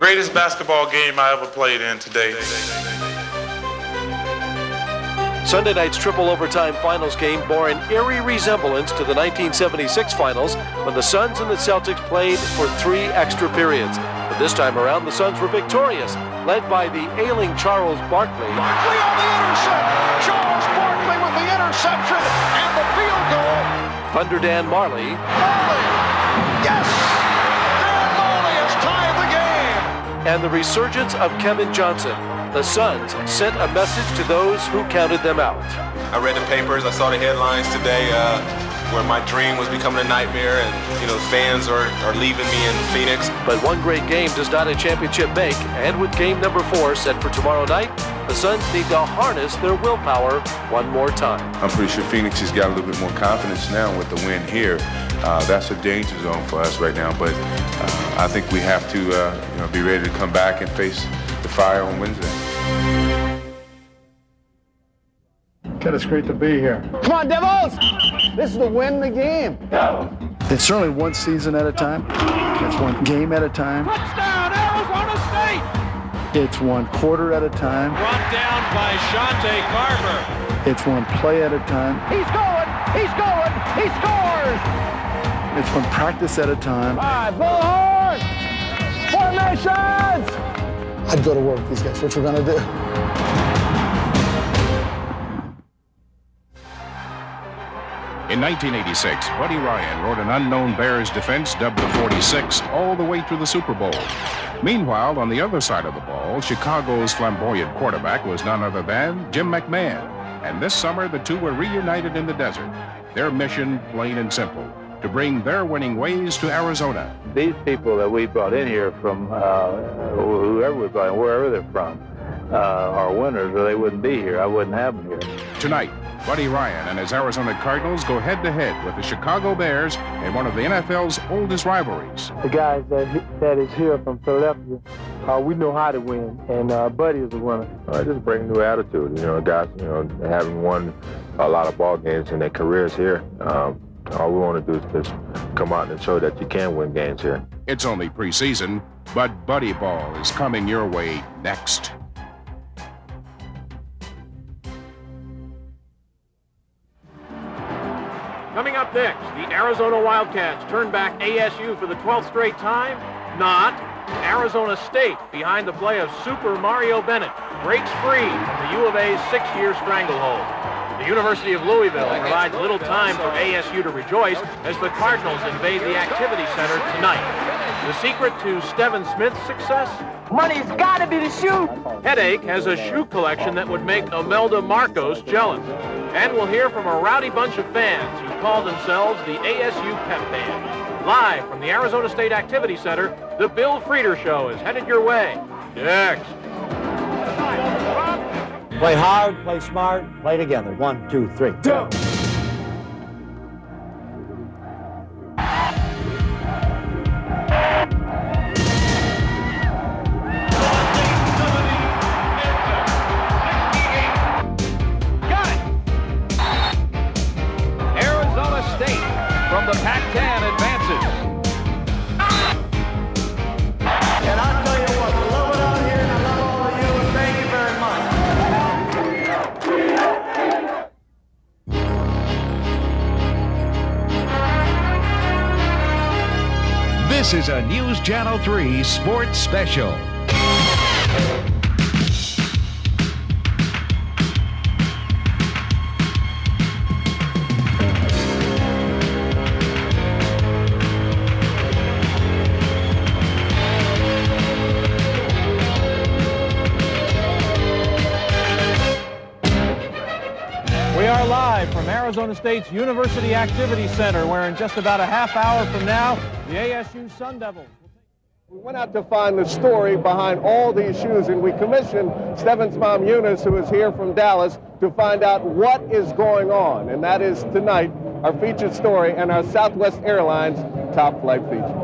Greatest basketball game I ever played in today. Sunday night's triple overtime finals game bore an eerie resemblance to the 1976 finals when the Suns and the Celtics played for 3 extra periods. But this time around, the Suns were victorious, led by the ailing Charles Barkley. Barkley on the intercept. Charles Barkley with the interception and the field goal. Thunder Dan Marley. Marley. Yes! Dan Marley has tied the game. And the resurgence of Kevin Johnson. The Suns sent a message to those who counted them out. I read the papers, I saw the headlines today where my dream was becoming a nightmare and, fans are leaving me in Phoenix. But one great game does not a championship make, and with game number 4 set for tomorrow night, the Suns need to harness their willpower one more time. I'm pretty sure Phoenix has got a little bit more confidence now with the win here. That's a danger zone for us right now, but I think we have to be ready to come back and face the Fire on Wednesday. God, it's great to be here. Come on, Devils! This is to win the game. It's certainly one season at a time. It's one game at a time. Touchdown, Arizona State! It's one quarter at a time. Brought down by Shante Carver. It's one play at a time. He's going! He's going! He scores! It's one practice at a time. All right, Bullhorn! Formations! I'd go to work, these guys. What you gonna do? In 1986, Buddy Ryan rode an unknown Bears defense dubbed the 46 all the way through the Super Bowl. Meanwhile, on the other side of the ball, Chicago's flamboyant quarterback was none other than Jim McMahon. And this summer, the two were reunited in the desert. Their mission, plain and simple, to bring their winning ways to Arizona. These people that we brought in here from whoever we brought in, wherever they're from, are winners, or they wouldn't be here. I wouldn't have them here. Tonight, Buddy Ryan and his Arizona Cardinals go head-to-head with the Chicago Bears in one of the NFL's oldest rivalries. The guys that is here from Philadelphia, we know how to win, and Buddy is the winner. Just bring a new attitude. Guys, having won a lot of ball games in their careers here. All we want to do is just come out and show that you can win games here. It's only preseason, but Buddy Ball is coming your way next. Coming up next, the Arizona Wildcats turn back ASU for the 12th straight time. Not. Arizona State, behind the play of Super Mario Bennett, breaks free from the U of A's 6-year stranglehold. The University of Louisville provides little time for ASU to rejoice as the Cardinals invade the Activity Center tonight. The secret to Stevin Smith's success? Money's gotta be the shoe! Headache has a shoe collection that would make Imelda Marcos jealous. And we'll hear from a rowdy bunch of fans who call themselves the ASU Pep Band. Live from the Arizona State Activity Center, the Bill Frieder Show is headed your way. Next. Play hard, play smart, play together. 1, 2, 3. Go! From the Pac-10 advances. And I'll tell you what, I love it out here, and I love all of you, and thank you very much. This is a News Channel 3 Sports Special. From Arizona State's University Activity Center, where in just about a half hour from now, the ASU Sun Devils. We went out to find the story behind all these shoes, and we commissioned Stevin's mom, Eunice, who is here from Dallas, to find out what is going on. And that is tonight our featured story and our Southwest Airlines top flight feature.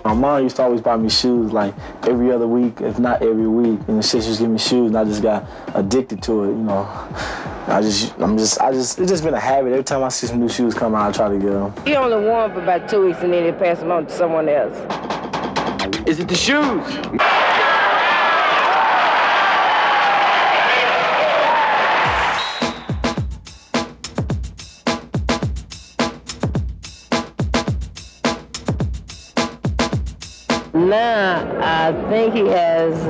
My mom used to always buy me shoes like every other week, if not every week. And the sisters give me shoes, and I just got addicted to it. You know, it's just been a habit. Every time I see some new shoes come out, I try to get them. He only wore them for about 2 weeks, and then he pass them on to someone else. Is it the shoes? Now, I think he has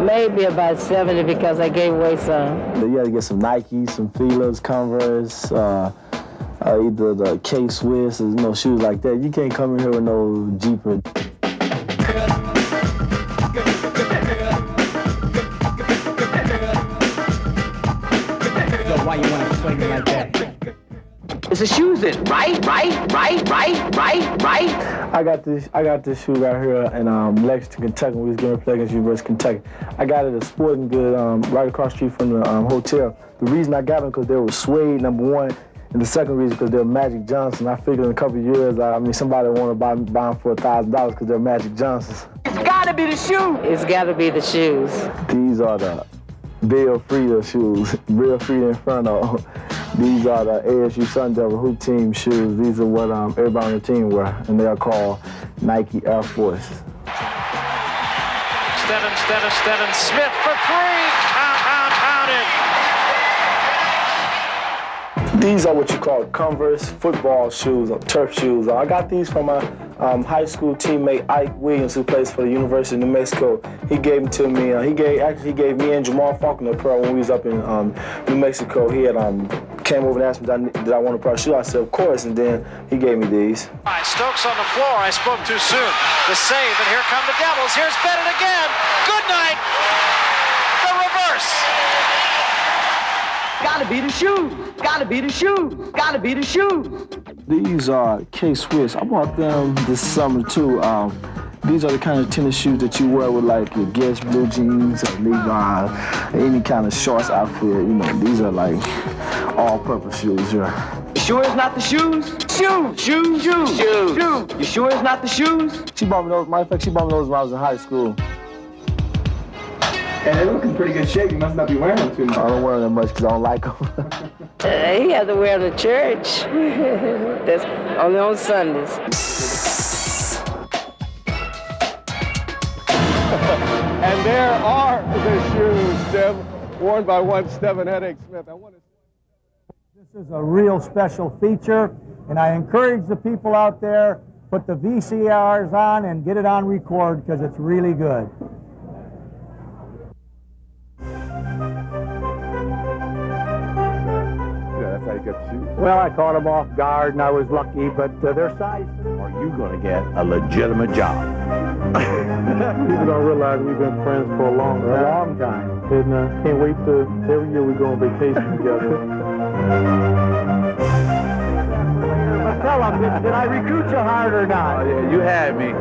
maybe about 70 because I gave away some. You got to get some Nikes, some Fila's, Converse, either the K-Swiss, or shoes like that. You can't come in here with no Jeeper. So why you want to play me like that? It's the shoes then, right? I got this shoe right here in Lexington, Kentucky. We was going to play against University of Kentucky. I got it at Sporting Goods right across the street from the hotel. The reason I got them because they were suede, number one, and the second reason because they're Magic Johnson. I figured in a couple of years, somebody would want to buy them for $1,000 because they're Magic Johnsons. It's gotta be the shoes. It's got to be the shoes. These are the Bill Frieda shoes, Bill Frieda Inferno. These are the ASU Sun Devil Hoop Team shoes. These are what everybody on the team wear, and they are called Nike Air Force. Stevin Smith for three. Pounded. These are what you call Converse football shoes, or turf shoes. I got these from my high school teammate Ike Williams, who plays for the University of New Mexico. He gave them to me. He gave me and Jamal Faulkner a pair when we was up in New Mexico. He had came over and asked me did I want a pair of shoes. I said of course, and then he gave me these. All right, Stokes on the floor. I spoke too soon. The save, and here come the Devils. Here's Bennett again. Good night. The reverse. Gotta be the shoes. Gotta be the shoes. Gotta be the shoes. These are K-Swiss. I bought them this summer too. These are the kind of tennis shoes that you wear with like your Guess blue jeans or Levi's, any kind of shorts outfit. These are like all-purpose shoes. You sure it's not the shoes? Shoes. You sure it's not the shoes? She bought me those. Matter of fact, she bought me those when I was in high school. And they look in pretty good shape. You must not be wearing them too much. I don't wear them much because I don't like them. He had to wear them to church. That's only on Sundays. And there are the shoes, Steve, worn by one Stevin Headache Smith. This is a real special feature, and I encourage the people out there, put the VCRs on and get it on record because it's really good. That's how you got the shoes. Well, I caught them off guard, and I was lucky, but their size. Are you going to get a legitimate job? People don't realize we've been friends for a long time. And can't wait to, every year we go on vacation together. But tell them, did I recruit you hard or not? Oh, yeah, you had me.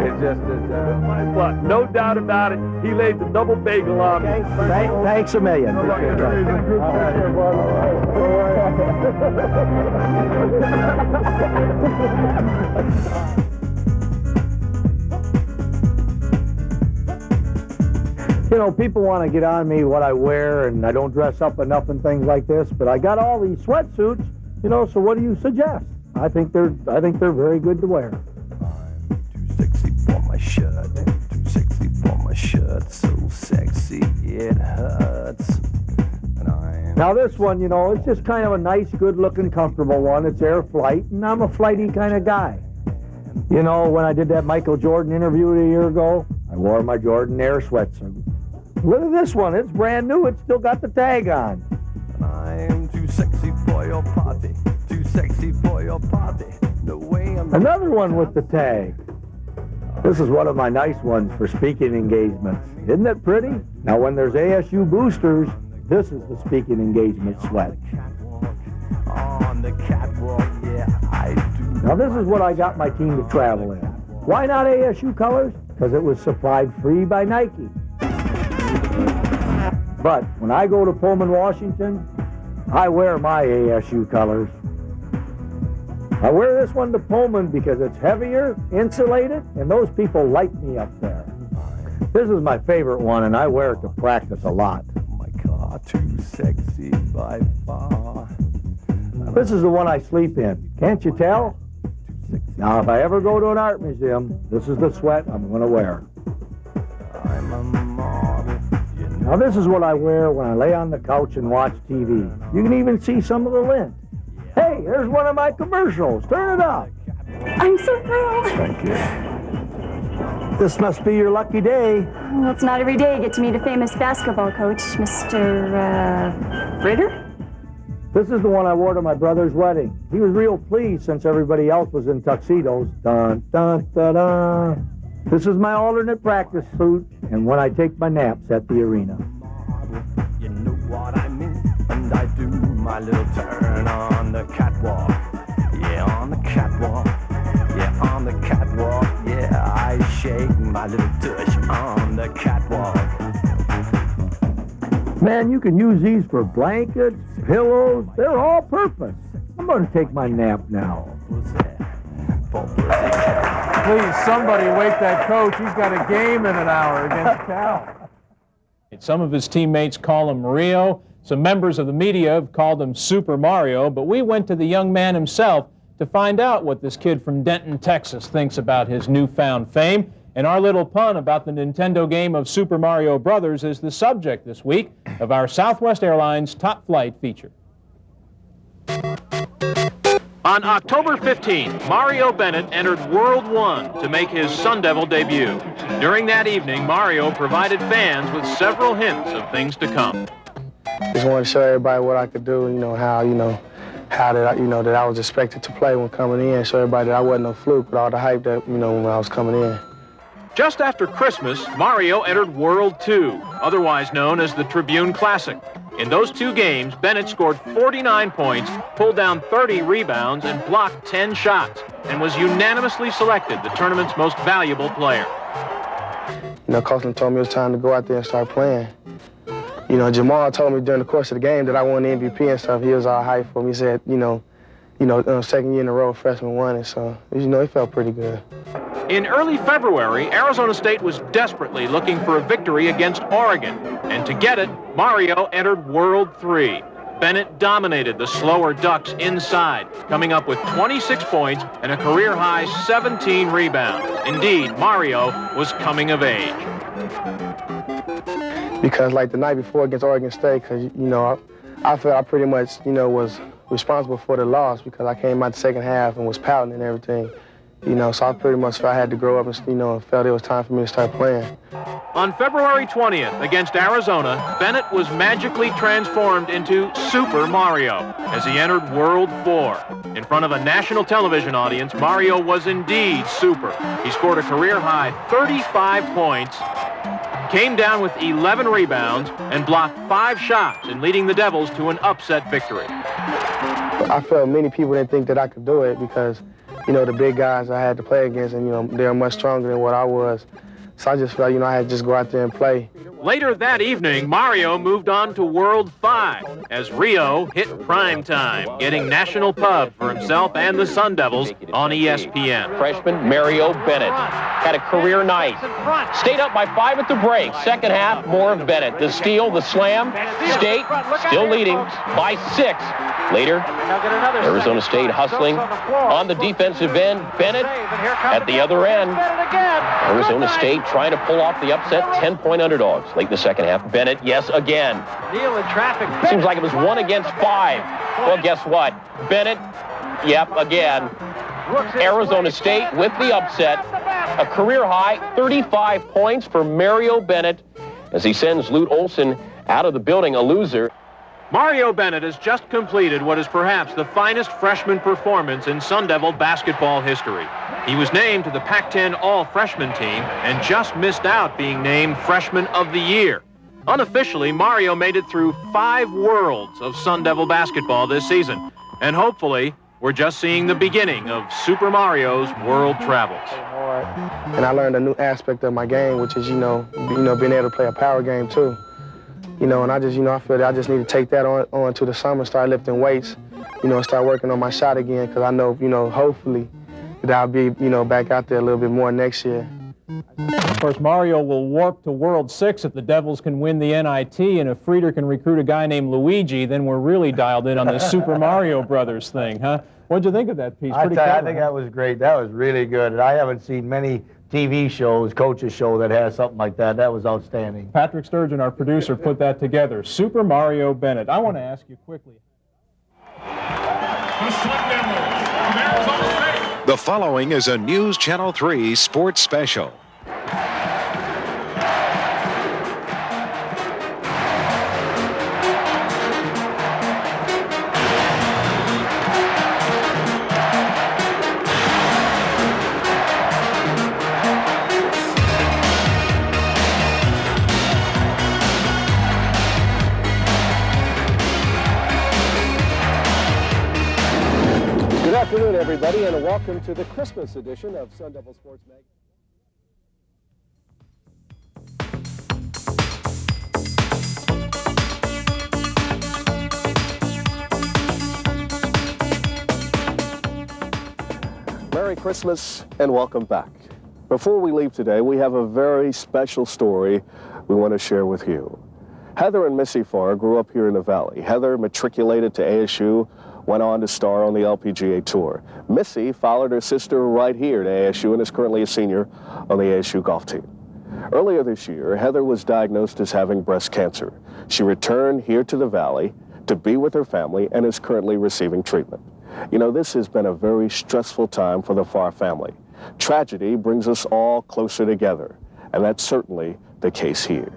It's just that... my luck, no doubt about it. He laid the double bagel on me. Thanks a million. People want to get on me what I wear, and I don't dress up enough and things like this, but I got all these sweatsuits, so what do you suggest? I think they're very good to wear. I'm too sexy for my shirt, too sexy for my shirt, so sexy it hurts. Now this one, it's just kind of a nice, good-looking, comfortable one. It's Air Flight, and I'm a flighty kind of guy. When I did that Michael Jordan interview a year ago, I wore my Jordan Air sweatsuit. Look at this one. It's brand new. It's still got the tag on. I'm too sexy for your party, too sexy for your party. No way I'm... Another one with the tag. This is one of my nice ones for speaking engagements. Isn't it pretty? Now, when there's ASU boosters, this is the speaking engagement sweat. On the catwalk, yeah, I do. Now, this is what I got my team to travel in. Why not ASU colors? Because it was supplied free by Nike. But when I go to Pullman, Washington, I wear my ASU colors. I wear this one to Pullman because it's heavier, insulated, and those people like me up there. This is my favorite one, and I wear it to practice a lot. My car too sexy by far. This is the one I sleep in. Can't you tell? Now, if I ever go to an art museum, this is the sweat I'm going to wear. I'm a model. Now, this is what I wear when I lay on the couch and watch TV. You can even see some of the lint. Hey, here's one of my commercials. Turn it up. I'm so thrilled. Thank you. This must be your lucky day. Well, it's not every day you get to meet a famous basketball coach, Mr. Ritter. This is the one I wore to my brother's wedding. He was real pleased since everybody else was in tuxedos. Dun, dun, dun, dun. This is my alternate practice suit, and when I take my naps at the arena. You know what I mean? And I do my little turn on the catwalk. Yeah, on the catwalk. Yeah, on the catwalk. Yeah, I shake my little tush on the catwalk. Man, you can use these for blankets, pillows. They're all purpose. I'm going to take my nap now. Please, somebody wake that coach. He's got a game in an hour against Cal. Some of his teammates call him Rio. Some members of the media have called him Super Mario. But we went to the young man himself to find out what this kid from Denton, Texas thinks about his newfound fame. And our little pun about the Nintendo game of Super Mario Brothers is the subject this week of our Southwest Airlines Top Flight feature. On October 15th, Mario Bennett entered World 1 to make his Sun Devil debut. During that evening, Mario provided fans with several hints of things to come. Just wanted to show everybody what I could do, how that I was expected to play when coming in, show everybody that I wasn't no fluke with all the hype that, when I was coming in. Just after Christmas, Mario entered World 2, otherwise known as the Tribune Classic. In those two games, Bennett scored 49 points, pulled down 30 rebounds, and blocked 10 shots, and was unanimously selected the tournament's most valuable player. Coach told me it was time to go out there and start playing. Jamal told me during the course of the game that I won the MVP and stuff. He was all hyped for me. He said, second year in a row, freshman won it, so, it felt pretty good. In early February, Arizona State was desperately looking for a victory against Oregon, and to get it, Mario entered World 3. Bennett dominated the slower Ducks inside, coming up with 26 points and a career-high 17 rebounds. Indeed, Mario was coming of age. Because like the night before against Oregon State, because, I felt I pretty much, was responsible for the loss because I came out the second half and was pouting and everything. So I pretty much felt I had to grow up and, felt it was time for me to start playing. On February 20th against Arizona, Bennett was magically transformed into Super Mario as he entered World 4. In front of a national television audience, Mario was indeed super. He scored a career-high 35 points, came down with 11 rebounds, and blocked 5 shots in leading the Devils to an upset victory. I felt many people didn't think that I could do it because, the big guys I had to play against, and, they're much stronger than what I was. So I just felt, I had to just go out there and play. Later that evening, Mario moved on to World 5 as Rio hit prime time, getting national pub for himself and the Sun Devils on ESPN. Freshman Mario Bennett had a career night. Stayed up by 5 at the break. Second half, more of Bennett. The steal, the slam. State still leading by 6. Later, Arizona State hustling on the defensive end. Bennett at the other end. Arizona State trying to pull off the upset, 10-point underdogs. Late in the second half, Bennett, yes, again. Deal in traffic. Seems like it was 1 against 5. Well, guess what? Bennett, yep, again. Arizona State with the upset. A career-high 35 points for Mario Bennett as he sends Lute Olson out of the building, a loser. Mario Bennett has just completed what is perhaps the finest freshman performance in Sun Devil basketball history. He was named to the Pac-10 All-Freshman team and just missed out being named Freshman of the Year. Unofficially, Mario made it through 5 worlds of Sun Devil basketball this season. And hopefully, we're just seeing the beginning of Super Mario's world travels. And I learned a new aspect of my game, which is, being able to play a power game too. And I just, I feel that I just need to take that on to the summer, start lifting weights, start working on my shot again, because I know, hopefully that I'll be, back out there a little bit more next year. Of course, Mario will warp to World 6 if the Devils can win the NIT, and if Frieder can recruit a guy named Luigi, then we're really dialed in on this Super Mario Brothers thing, huh? What'd you think of that piece? I think that was great. That was really good. And I haven't seen many TV shows, coaches show that has something like that. That was outstanding. Patrick Sturgeon, our producer, put that together. Super Mario Bennett. I want to ask you quickly. The following is a News Channel 3 sports special. Good afternoon, everybody, and welcome to the Christmas edition of Sun Devil Sports Magazine. Merry Christmas and welcome back. Before we leave today, we have a very special story we want to share with you. Heather and Missy Farr grew up here in the Valley. Heather matriculated to ASU, went on to star on the LPGA Tour. Missy followed her sister right here to ASU and is currently a senior on the ASU golf team. Earlier this year, Heather was diagnosed as having breast cancer. She returned here to the Valley to be with her family and is currently receiving treatment. You know, this has been a very stressful time for the Farr family. Tragedy brings us all closer together, and that's certainly the case here.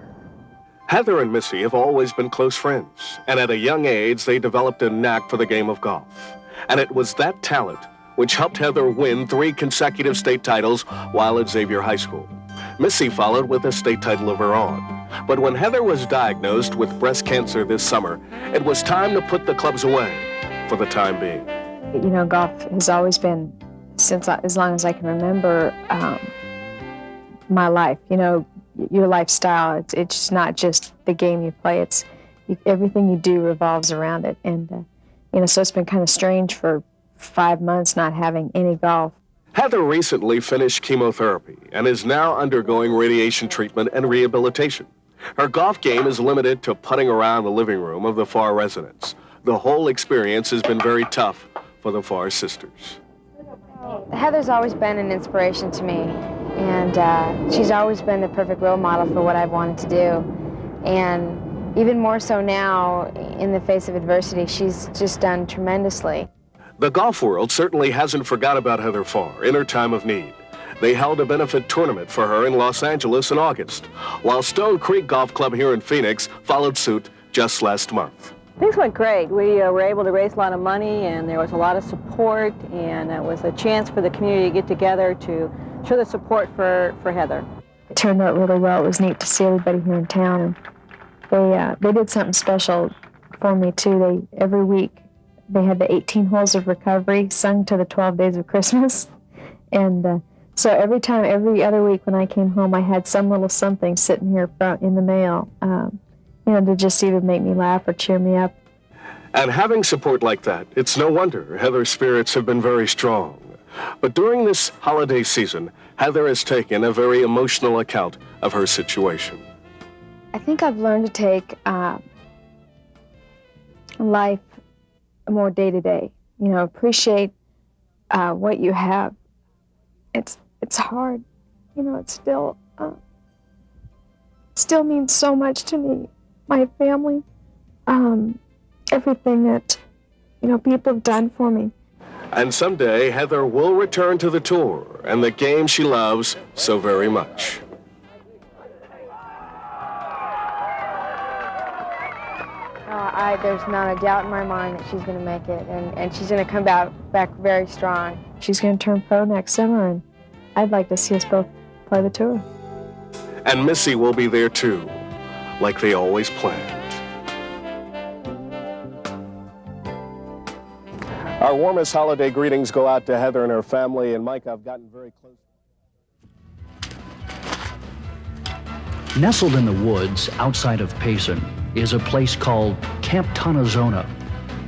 Heather and Missy have always been close friends, and at a young age, they developed a knack for the game of golf. And it was that talent which helped Heather win 3 consecutive state titles while at Xavier High School. Missy followed with a state title of her own. But when Heather was diagnosed with breast cancer this summer, it was time to put the clubs away for the time being. You know, golf has always been, since as long as I can remember, my life. You know, your lifestyle. It's not just the game you play. It's everything you do revolves around it. And you know, so it's been kind of strange for 5 months not having any golf. Heather recently finished chemotherapy and is now undergoing radiation treatment and rehabilitation. Her golf game is limited to putting around the living room of the Farr residence. The whole experience has been very tough for the Farr sisters. Heather's always been an inspiration to me, and she's always been the perfect role model for what I've wanted to do. And even more so now, in the face of adversity, she's just done tremendously. The golf world certainly hasn't forgot about Heather Farr in her time of need. They held a benefit tournament for her in Los Angeles in August, while Stone Creek Golf Club here in Phoenix followed suit just last month. Things went great. We were able to raise a lot of money, and there was a lot of support, and it was a chance for the community to get together to show the support for Heather. It turned out really well. It was neat to see everybody here in town, and they did something special for me too. Every week they had the 18 holes of recovery sung to the 12 days of Christmas, and so every other week when I came home, I had some little something sitting here in the mail. You know, to just either make me laugh or cheer me up. And having support like that, it's no wonder Heather's spirits have been very strong. But during this holiday season, Heather has taken a very emotional account of her situation. I think I've learned to take life more day to day. You know, appreciate what you have. It's hard. You know, it still means so much to me. My family, everything that, you know, people have done for me. And someday, Heather will return to the tour and the game she loves so very much. There's not a doubt in my mind that she's going to make it, and she's going to come back very strong. She's going to turn pro next summer, and I'd like to see us both play the tour. And Missy will be there too, like they always planned. Our warmest holiday greetings go out to Heather and her family, and Mike, I've gotten very close. Nestled in the woods outside of Payson is a place called Camp Tontozona.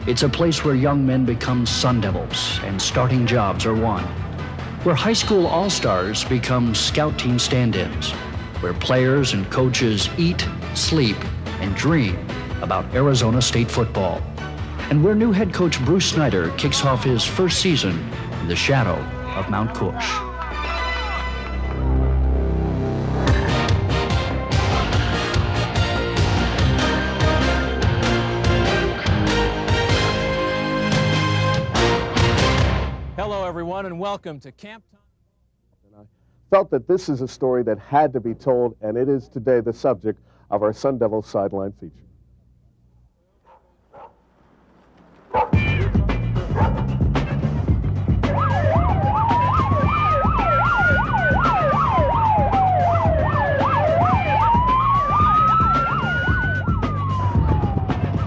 It's a place where young men become Sun Devils and starting jobs are won. where high school all-stars become scout team stand-ins, where players and coaches eat, sleep, and dream about Arizona State football, and where new head coach Bruce Snyder kicks off his first season in the shadow of Mount Cush. Hello, everyone, and welcome to Camp. Felt that this is a story that had to be told, and it is today the subject of our Sun Devil Sideline feature.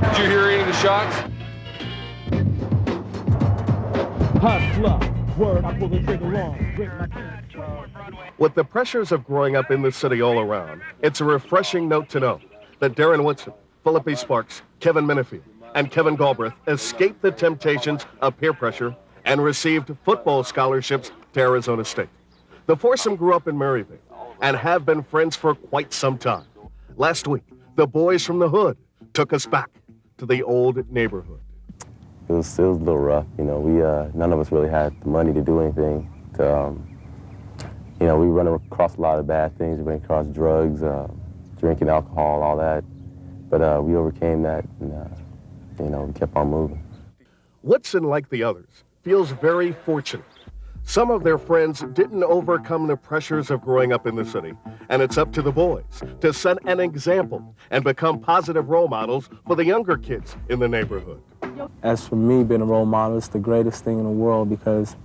Did you hear any of the shots? Hustler, word, I pull the trigger long. With the pressures of growing up in the city all around, it's a refreshing note to know that Darren Woodson, Philippi Sparks, Kevin Menifee, and Kevin Galbraith escaped the temptations of peer pressure and received football scholarships to Arizona State. The foursome grew up in Maryville and have been friends for quite some time. Last week, the boys from the hood took us back to the old neighborhood. It was a little rough, you know. We none of us really had the money to do anything. You know, we run across a lot of bad things. We ran across drugs, drinking alcohol, all that. But we overcame that, and you know, we kept on moving. Woodson, like the others, feels very fortunate. Some of their friends didn't overcome the pressures of growing up in the city, and it's up to the boys to set an example and become positive role models for the younger kids in the neighborhood. As for me, being a role model, it's the greatest thing in the world because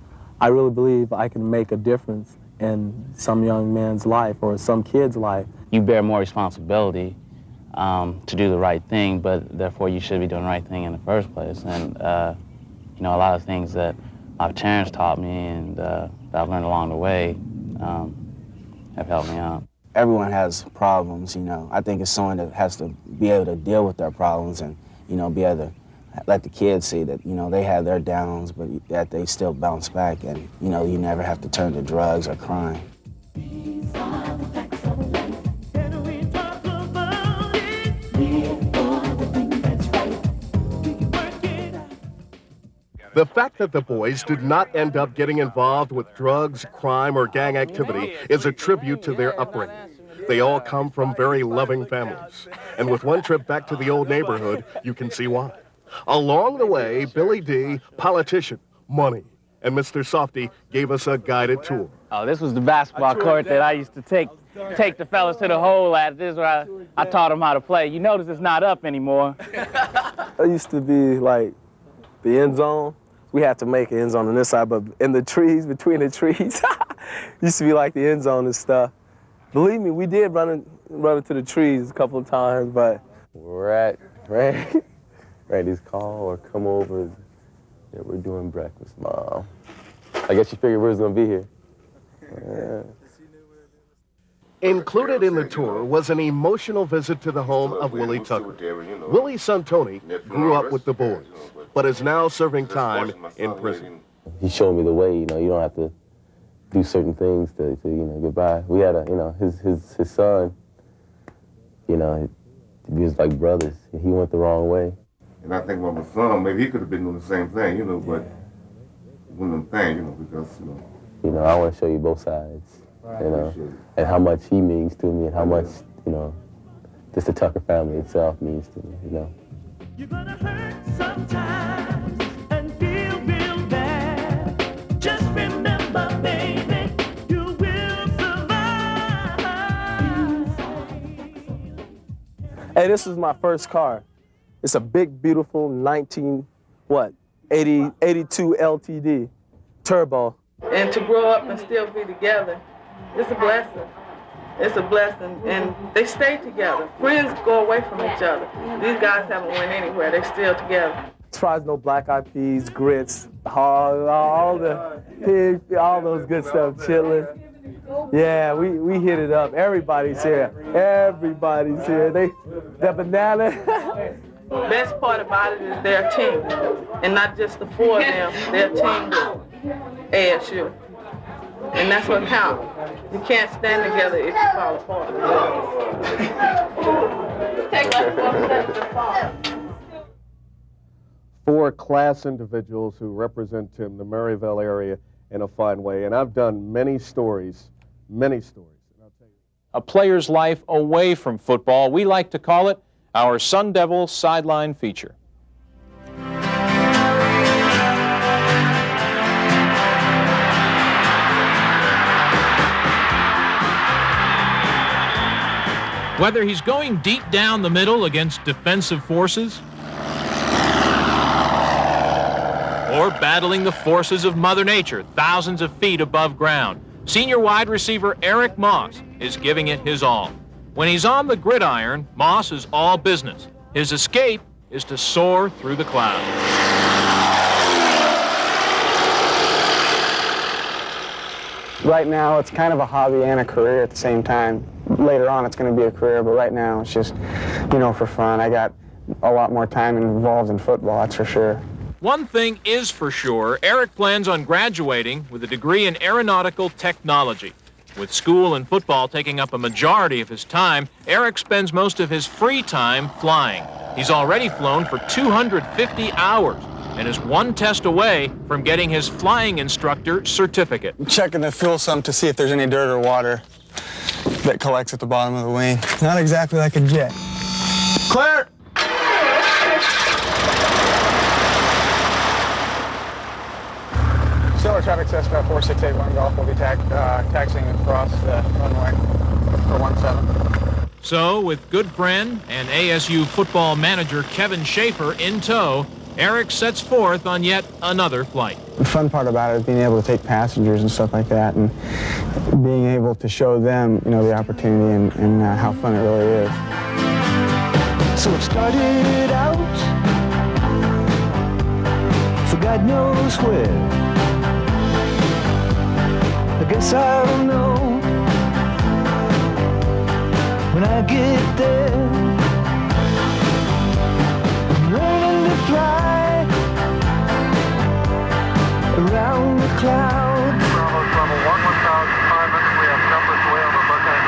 I really believe I can make a difference in some young man's life or some kid's life. You bear more responsibility to do the right thing, but therefore you should be doing the right thing in the first place. And you know, a lot of things that my parents taught me and that I've learned along the way have helped me out. Everyone has problems, you know. I think it's someone that has to be able to deal with their problems and, you know, be able to let the kids see that, you know, they have their downs, but that they still bounce back and, you know, you never have to turn to drugs or crime. The fact that the boys did not end up getting involved with drugs, crime, or gang activity is a tribute to their upbringing. They all come from very loving families. And with one trip back to the old neighborhood, you can see why. Along the way, Billy D., politician, money, and Mr. Softy gave us a guided tour. Oh, this was the basketball court that I used to take the fellas to the hole at. This is where I taught them how to play. You notice it's not up anymore. I used to be like the end zone. We had to make an end zone on this side, but in the trees, between the trees, used to be like the end zone and stuff. Believe me, we did run into the trees a couple of times, but We're at Randy's call or come over. Yeah, we're doing breakfast, Mom. I guess you figured we was gonna be here. Yeah. Included in the tour was an emotional visit to the home of Willie Tucker. Willie's son Tony grew up with the boys, but is now serving time in prison. He showed me the way, you know, you don't have to do certain things to you know, get by. We had his son, you know, we was like brothers. He went the wrong way. And I think about my son, maybe he could have been doing the same thing, you know, but one of them things, you know, because, you know. You know, I want to show you both sides, you know, and how much he means to me and how much, you know, just the Tucker family itself means to me, you know. You're gonna hurt sometimes and feel real bad. Just remember, baby, you will survive. hey, this is my first car. It's a big, beautiful 82 LTD turbo. And to grow up and still be together, it's a blessing. It's a blessing, and they stay together. Friends go away from each other. These guys haven't went anywhere. They're still together. As far as no black eyed peas, grits, all the pigs, all those good stuff, chitlin. Yeah, we hit it up. Everybody's here. Everybody's here. The banana. The best part about it is their team, and not just the four of them. Their team with ASU. And that's what counts. You can't stand together if you fall apart. Take like 4 steps to fall. 4 class individuals who represent the Maryville area in a fine way. And I've done many stories. And I'll tell you. A player's life away from football. We like to call it our Sun Devil Sideline Feature. Whether he's going deep down the middle against defensive forces or battling the forces of Mother Nature thousands of feet above ground, senior wide receiver Eric Moss is giving it his all. When he's on the gridiron, Moss is all business. His escape is to soar through the clouds. Right now, it's kind of a hobby and a career at the same time. Later on, it's going to be a career, but right now, it's just, for fun. I got a lot more time involved in football, that's for sure. One thing is for sure, Eric plans on graduating with a degree in aeronautical technology. With school and football taking up a majority of his time, Eric spends most of his free time flying. He's already flown for 250 hours and is one test away from getting his flying instructor certificate. Checking the fuel sump to see if there's any dirt or water that collects at the bottom of the wing. Not exactly like a jet. Clear! Stellar traffic Cessna 4681 Golf will be taxiing across the runway for 17. So, with good friend and ASU football manager Kevin Schaefer in tow, Eric sets forth on yet another flight. The fun part about it is being able to take passengers and stuff like that, and being able to show them, the opportunity and how fun it really is. So it started out for God knows where. I guess I'll know when I get there. I'm learning to fly around the clouds. Bravo, Bravo, 1,005 minutes. We have numbers way on the Buckeye.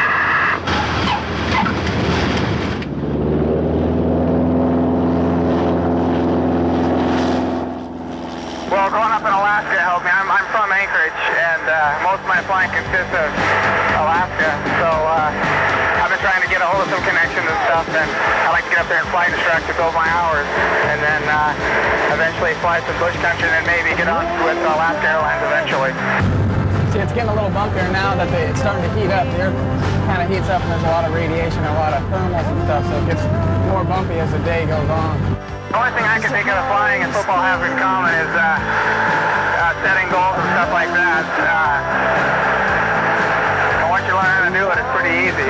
Well, growing up in Alaska helped me. I'm from Anchorage, and most of my flying consists of Alaska. So I've been trying to get a hold of some connections and stuff, and I like to get up there and fly instruct to build my hours, and then eventually fly some bush country, and then maybe get on with Alaska Airlines eventually. See, it's getting a little bumpier now that it's starting to heat up. The earth kind of heats up, and there's a lot of radiation and a lot of thermals and stuff, so it gets more bumpy as the day goes on. The only thing I can think of that flying and football have in common is setting goals and stuff like that. And once you learn how to do it, it's pretty easy.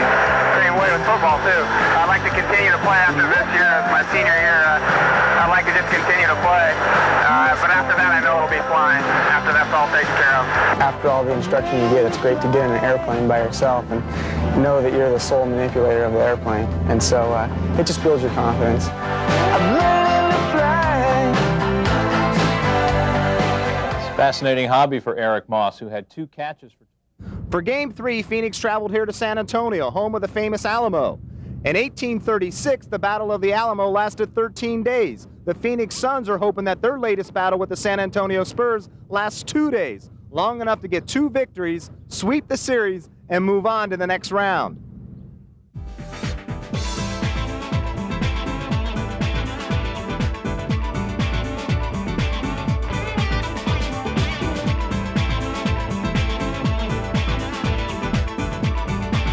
Same way with football, too. I'd like to continue to play after this year. It's my senior year. I'd like to just continue to play. But after that, I know it'll be flying. After that's all taken care of. After all the instruction you get, it's great to get in an airplane by yourself and know that you're the sole manipulator of the airplane. And so it just builds your confidence. Fascinating hobby for Eric Moss, who had 2 catches. For Game 3, Phoenix traveled here to San Antonio, home of the famous Alamo. In 1836, the Battle of the Alamo lasted 13 days. The Phoenix Suns are hoping that their latest battle with the San Antonio Spurs lasts 2 days, long enough to get 2 victories, sweep the series, and move on to the next round.